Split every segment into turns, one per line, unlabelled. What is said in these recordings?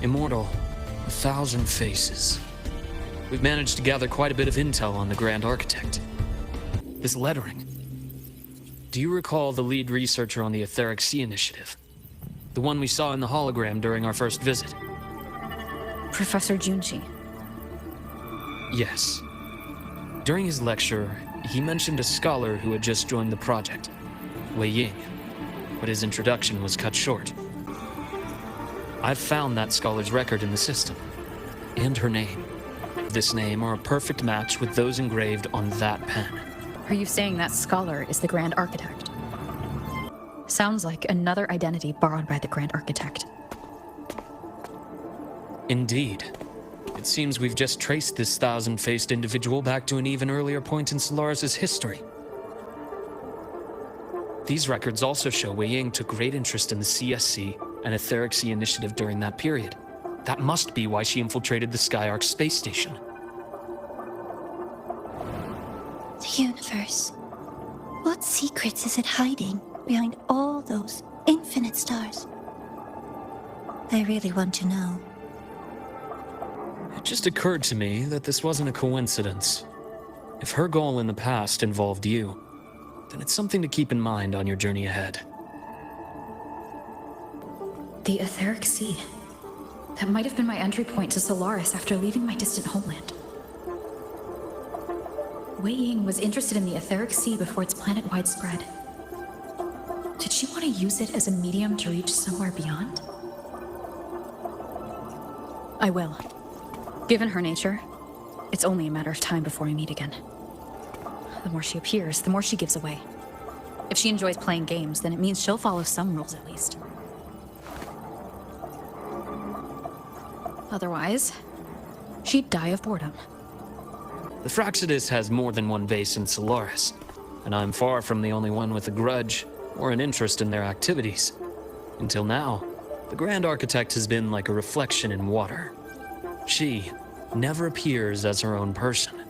Immortal, 1,000 faces. We've managed to gather quite a bit of intel on the Grand Architect. This lettering. Do you recall the lead researcher on the Etheric Sea Initiative? The one we saw in the hologram during our first visit?
Professor Junji.
Yes. During his lecture, he mentioned a scholar who had just joined the project, Wei Ying, but his introduction was cut short. I've found that scholar's record in the system, and her name. This name are a perfect match with those engraved on that pen.
Are you saying that scholar is the Grand Architect? Sounds like another identity borrowed by the Grand Architect.
Indeed. It seems we've just traced this 1,000-faced individual back to an even earlier point in Solaris' history. These records also show Wei Ying took great interest in the CSC and Etheric Sea Initiative during that period. That must be why she infiltrated the Skyark space station.
The universe. What secrets is it hiding behind all those infinite stars? I really want to know.
It just occurred to me that this wasn't a coincidence. If her goal in the past involved you, then it's something to keep in mind on your journey ahead.
The Etheric Sea. That might have been my entry point to Solaris after leaving my distant homeland. Wei Ying was interested in the Etheric Sea before its planet-wide spread. Did she want to use it as a medium to reach somewhere beyond? I will. Given her nature, it's only a matter of time before we meet again. The more she appears, the more she gives away. If she enjoys playing games, then it means she'll follow some rules at least. Otherwise, she'd die of boredom.
The Fraxidus has more than one base in Solaris, and I'm far from the only one with a grudge or an interest in their activities. Until now, the Grand Architect has been like a reflection in water. She never appears as her own person,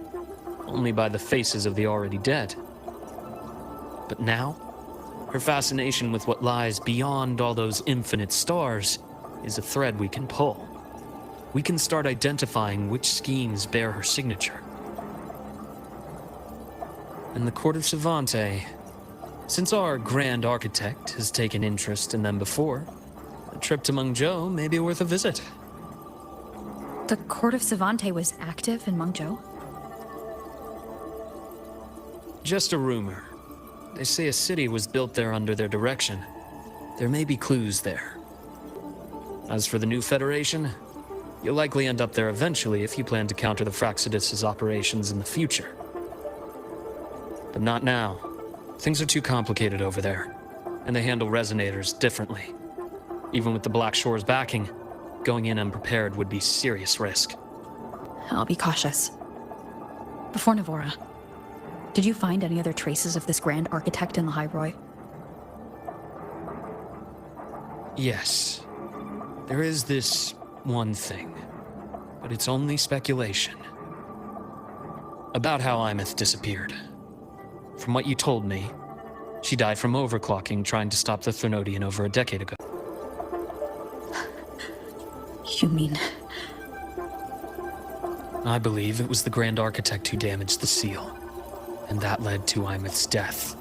only by the faces of the already dead. But now, her fascination with what lies beyond all those infinite stars is a thread we can pull. We can start identifying which schemes bear her signature. And the Court of Savante, since our Grand Architect has taken interest in them before, a trip to Mengzhou may be worth a visit.
The Court of Savante was active in Mengzhou?
Just a rumor. They say a city was built there under their direction. There may be clues there. As for the new Federation, you'll likely end up there eventually if you plan to counter the Fraxidus' operations in the future. But not now. Things are too complicated over there, and they handle resonators differently. Even with the Black Shore's backing, going in unprepared would be serious risk.
I'll be cautious. Before Navora, did you find any other traces of this Grand Architect in the Hyroi?
Yes. There is this one thing, but it's only speculation. About how Aemeath disappeared. From what you told me, she died from overclocking trying to stop the Threnodian over a decade ago.
You mean...
I believe it was the Grand Architect who damaged the seal, and that led to Aemeath's death.